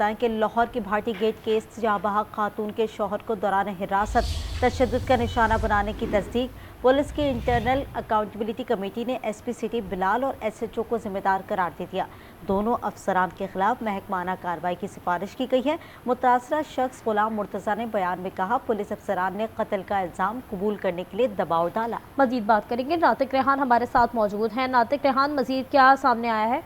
बताएं कि लाहौर की भाटी गेट केस जहां बहक खातून के शौहर को दौरान हिरासत तशद्दुद का निशाना बनाने की तस्दीक पुलिस की इंटरनल अकाउंटेबिलिटी कमेटी ने एसपी सिटी बिलाल और एसएचओ को जिम्मेदार करार दे दिया। दोनों अफसरान के खिलाफ महकमाना कार्रवाई की सिफारिश की गई है। मुतासरा शख्स गुलाम मुर्तज़ा ने बयान में कहा, पुलिस अफसरान ने कत्ल का इल्ज़ाम कबूल करने के लिए दबाव डाला। मजीद बात करेंगे, नातिक रेहान हमारे साथ मौजूद हैं। नातिक रेहान, मजीद क्या सामने आया है?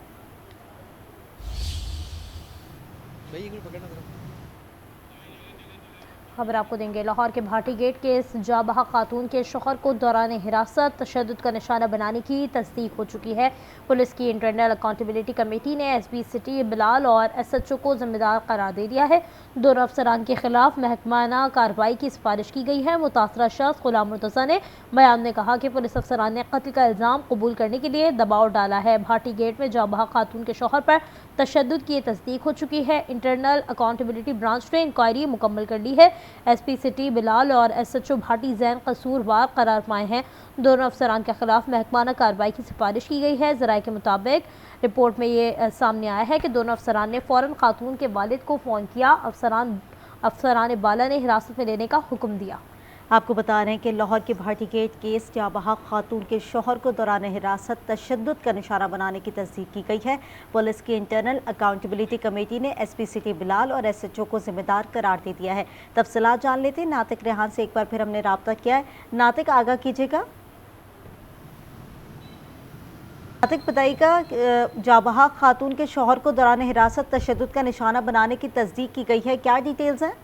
खबर आपको देंगे। लाहौर के भाटी गेट केस जाबहा खातून के शौहर को दौरान हिरासत तशद्दुद का निशाना बनाने की तस्दीक हो चुकी है। पुलिस की इंटरनल अकाउंटेबिलिटी कमेटी ने एसपी सिटी बिलाल और एसएचओ को जिम्मेदार करार दे दिया है। दोनों अफसरान के खिलाफ महकमाना कार्रवाई की सिफारिश की गई है। मुतासरा शख्स गुलाम मुर्तज़ा ने बयान में कहा कि पुलिस अफसरान ने कत्ल का इल्ज़ाम कबूल करने के लिए दबाव डाला है। भाटी गेट में जाबहा खातून के शौहर पर तशद्दुद की तस्दीक हो चुकी है। इंटरनल अकाउंटेबिलिटी ब्रांच ने इंक्वायरी मुकम्मल कर ली है। एसपी सिटी बिलाल और एसएचओ भाटी जैन कसूरवार करार पाए हैं। दोनों अफसरान के खिलाफ महकमाना कार्रवाई की सिफारिश की गई है। ज़राए के मुताबिक रिपोर्ट में ये सामने आया है कि दोनों अफसरान ने फ़ौरन खातून के वालिद को फ़ोन किया। अफसरान बाला ने हिरासत में लेने का हुक्म दिया। आपको बता रहे हैं कि लाहौर के भाटी गेट केस जहां बहक खातून के शौहर को दौरान हिरासत तशद्दुद का निशाना बनाने की तस्दीक की गई है। पुलिस की इंटरनल अकाउंटेबिलिटी कमेटी ने एसपी सिटी बिलाल और एसएचओ को जिम्मेदार करार दे दिया है। तफसीलात जान लेते हैं। नातिक रेहान से एक बार फिर हमने रब्ता किया है। नातिक, आगाह कीजिएगा। नातिक, बताइएगा, जाबहा खातून के शौहर को दौरान हिरासत तशद्दुद का निशाना बनाने की तस्दीक की गई है, क्या डिटेल्स हैं?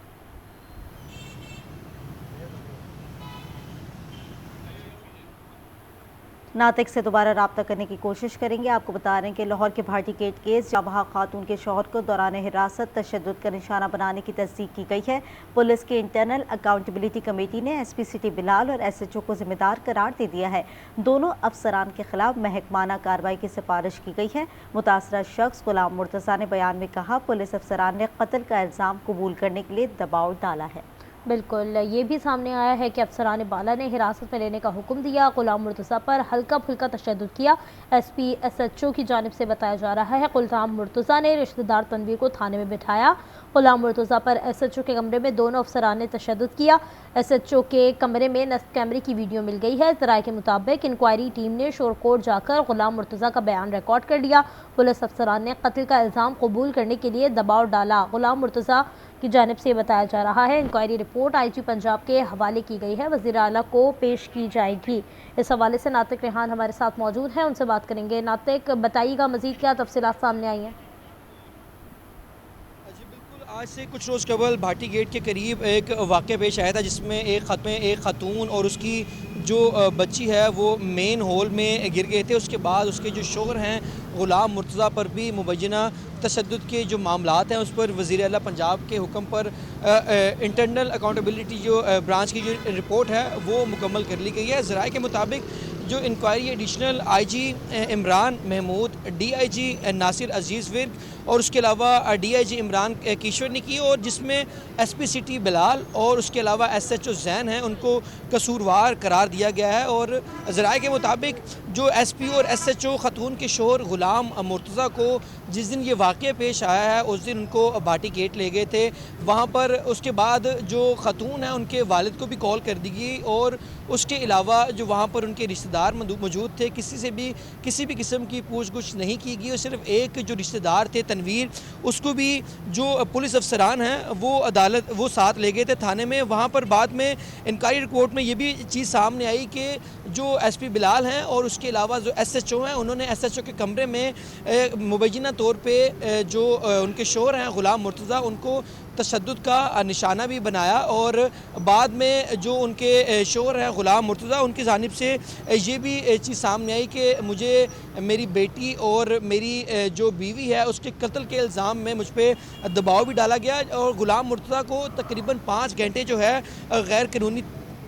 नातिक से दोबारा रब्ता करने की कोशिश करेंगे। आपको बता रहे हैं कि लाहौर के भाटी गेट केस जाबहा खातून के शौहर को दौरान हिरासत तशद्दुद का निशाना बनाने की तस्दीक की गई है। पुलिस की इंटरनल अकाउंटेबिलिटी कमेटी ने एसपी सिटी बिलाल और एसएचओ को जिम्मेदार करार दे दिया है। दोनों अफसरान के खिलाफ महकमाना कार्रवाई की सिफारिश की गई है। मुतासरा शख्स गुलाम मुर्तज़ा ने बयान में कहा, पुलिस अफसरान ने कत्ल का इल्ज़ाम कबूल करने के लिए दबाव डाला है। बिल्कुल, ये भी सामने आया है कि अफसरान बाला ने हिरासत में लेने का हुक्म दिया। गुलाम मुर्तज़ा पर हल्का फुल्का तशद्दुद किया। एसपी एसएचओ की जानिब से बताया जा रहा है गुलाम मुर्तज़ा ने रिश्तेदार तनवीर को थाने में बिठाया। गुलाम मुर्तज़ा पर एसएचओ के कमरे में दोनों अफसरान ने तशद्दुद किया। एसएचओ के कमरे में नस्ब कैमरे की वीडियो मिल गई है। ज़राए के मुताबिक इंक्वायरी टीम ने शोरकोट जाकर गुलाम मुर्तज़ा का बयान रिकॉर्ड कर लिया। पुलिस अफसरान ने कत्ल का इल्ज़ाम कबूल करने के लिए दबाव डाला। गुलाम मुर्तज़ा की जानिब से बताया जा रहा है इंक्वायरी रिपोर्ट आईजी पंजाब के हवाले की गई है, वज़ीर आला को पेश की जाएगी। इस हवाले से नातिक रेहान हमारे साथ मौजूद हैं, उनसे बात करेंगे। नातिक, बताइएगा मज़ीद क्या तफसीलात सामने आई हैं? जी बिल्कुल, आज से कुछ रोज़ कबल भाटी गेट के करीब एक वाक़या पेश आया था जिसमें एक खातून और उसकी जो बच्ची है वो मेन हॉल में गिर गए थे। उसके बाद उसके जो शौहर हैं गुलाम मुर्तज़ा पर भी मुबैना तशद्दुद के जो मामलात हैं उस पर वज़ीर आला पंजाब के हुक्म पर इंटरनल अकाउंटेबिलिटी जो ब्रांच की जो रिपोर्ट है वो मुकम्मल कर ली गई है। ज़राए के मुताबिक जो inquiry additional IG Imran Mahmood, DIG Nasir Aziz Virk और उसके अलावा डीआईजी इमरान किश्वर ने की, और जिसमें एसपी सिटी बिलाल और उसके अलावा एसएचओ जैन हैं उनको कसूरवार करार दिया गया है। और ज़राए के मुताबिक जो एसपी और एसएचओ खातून के शौहर गुलाम मुर्तज़ा को जिस दिन ये वाक़या पेश आया है उस दिन उनको भाटी गेट ले गए थे। वहाँ पर उसके बाद जो खातून है उनके वालिद को भी कॉल कर दी गई, और उसके अलावा जो वहाँ पर उनके रिश्तेदार मौजूद थे किसी से भी किसी भी किस्म की पूछ गुछ नहीं की गई। और सिर्फ एक जो रिश्तेदार थे तनवीर, उसको भी जो पुलिस अफसरान हैं वो साथ ले गए थे थाने में। वहाँ पर बाद में इंक्वायरी रिपोर्ट में ये भी चीज़ सामने आई कि जो एसपी बिलाल हैं और उसके अलावा जो एसएचओ हैं उन्होंने एसएचओ के कमरे में मुबैना तौर पे जो उनके शौहर हैं गुलाम मुर्तज़ा उनको तशद्दुद का निशाना भी बनाया। और बाद में जो उनके शौहर हैं गुलाम मुर्तज़ा उनकी जानिब से ये भी चीज़ सामने आई कि मुझे मेरी बेटी और मेरी जो बीवी है उसके कत्ल के इल्ज़ाम में मुझ पर दबाव भी डाला गया, और गुलाम मुर्तज़ा को तकरीबन 5 घंटे जो है गैर कानूनी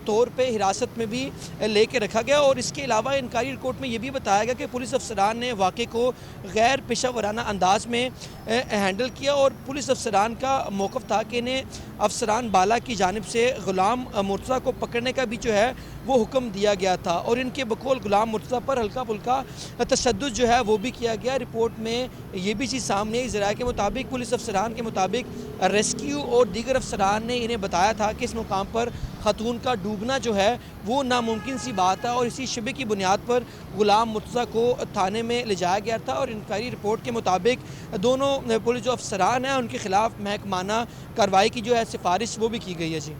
तौर पे हिरासत में भी लेके रखा गया। और इसके अलावा इंक्वायरी रिपोर्ट में ये भी बताया गया कि पुलिस अफसरान ने वाक़े को गैर पेशा वराना अंदाज में हैंडल किया और पुलिस अफसरान का मौक़िफ़ था कि इन्हें अफसरान बाला की जानिब से ग़ुलाम मुर्तज़ा को पकड़ने का भी जो है वो हुक्म दिया गया था और इनके बकौल ग़ुलाम मुर्तज़ा पर हल्का फुल्का तशद्दुद जो है वो भी किया गया। रिपोर्ट में ये भी चीज़ सामने आई, ज़राए के मुताबिक पुलिस अफसरान के मुताबिक रेस्क्यू और दीगर अफसरान ने इन्हें बताया था कि इस मुकाम पर खातून का डूबना जो है वो नामुमकिन सी बात है और इसी शबे की बुनियाद पर ग़ुलाम मुर्तज़ा को थाने में ले जाया गया था। और इंक्वायरी रिपोर्ट के मुताबिक दोनों पुलिस जो अफसरान हैं उनके खिलाफ महकमाना कार्रवाई की जो है सिफारिश वो भी की गई है। जी,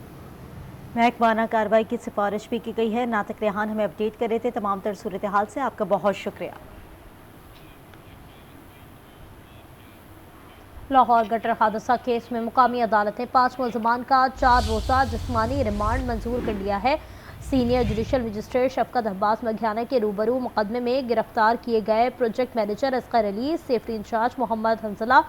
महकमाना कार्रवाई की सिफारिश भी की गई है। नातिक रेहान हमें अपडेट कर रहे थे तमाम तर सूरत हाल से, आपका बहुत शुक्रिया। लाहौर गटर हादसा केस में मुकामी अदालत ने 5 मुलजमान का 4 रोज़ा जिस्मानी रिमांड मंजूर कर लिया है। Senior judicial magistrate Shafqat Abbas मघियाना के रूबरू मुकदमे में गिरफ्तार किए गए project manager Asghar Ali, safety in charge Mohammad Hanzala,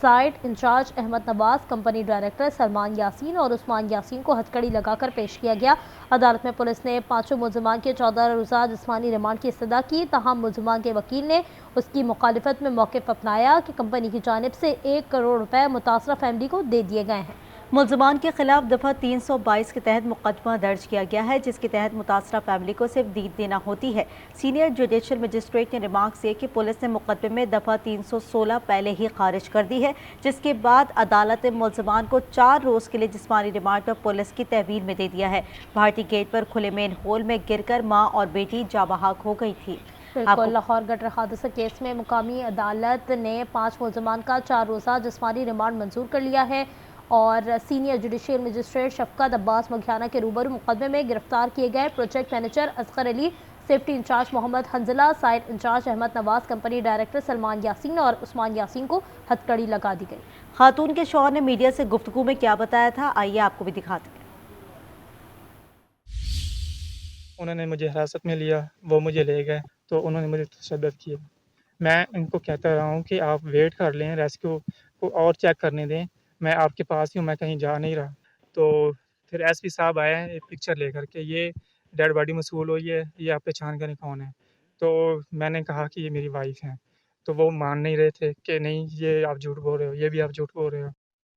site in charge Ahmed Nawaz, company director Salman Yasin और उस्मान यासीन को हथकड़ी लगाकर पेश किया गया। अदालत में पुलिस ने 5 मुलजमान के 14 रोज़ा जिस्मानी रिमांड की इस्तदा की। तहम मुलजमान के वकील ने उसकी मुखालिफत में मौक़िफ़ अपनाया कि कंपनी की जानिब से 1 करोड़ रुपए मुतासरा फैमिली को दे दिए गए हैं। मुलजमान के खिलाफ दफ़ा 322 के तहत मुकदमा दर्ज किया गया है, जिसके तहत मुतासरा फैमिली को सिर्फ दीद देना होती है। सीनियर जुडिशल मजिस्ट्रेट ने रिमार्क किए कि पुलिस ने मुकदमे में दफ़ा 316 पहले ही खारिज कर दी है, जिसके बाद अदालत ने मुलजमान को 4 रोज़ के लिए जिस्मानी रिमांड पर पुलिस की तहवील में दे दिया है। भाटी गेट पर खुले मेन होल में गिरकर माँ और बेटी जाबहाक हो गई थी। बिल्कुल, लाहौर गटर हादसा केस में मुकामी अदालत ने 5 मुलजमान का 4 रोज़ा जिस्मानी रिमांड मंजूर कर लिया है और senior judicial magistrate Shafqat Abbas मघियाना के रूबरू मुकदमे में गिरफ्तार किए गए project manager Asghar Ali, safety in charge Mohammad Hanzala, site in charge Ahmed Nawaz, company director Salman Yasin और उस्मान यासीन को हथकड़ी लगा दी गई। खातून के शौहर ने मीडिया से गुफ्तगू में क्या बताया था, आइए आपको भी दिखाते हैं। उन्होंने मुझे हिरासत में लिया, वो मुझे ले गए तो उन्होंने मुझे तशद्दुद किया। मैं इनको कहता रहा हूँ कि आप वेट कर लें, रेस्क्यू को और चेक करने दें, मैं आपके पास ही हूँ, मैं कहीं जा नहीं रहा। तो फिर एसपी साहब आए हैं एक पिक्चर लेकर के, ये डेड बॉडी मौसूल हुई है, ये आप पहचान करें कौन है। तो मैंने कहा कि ये मेरी वाइफ़ हैं, तो वो मान नहीं रहे थे कि नहीं ये आप झूठ बोल रहे हो, ये भी आप झूठ बोल रहे हो।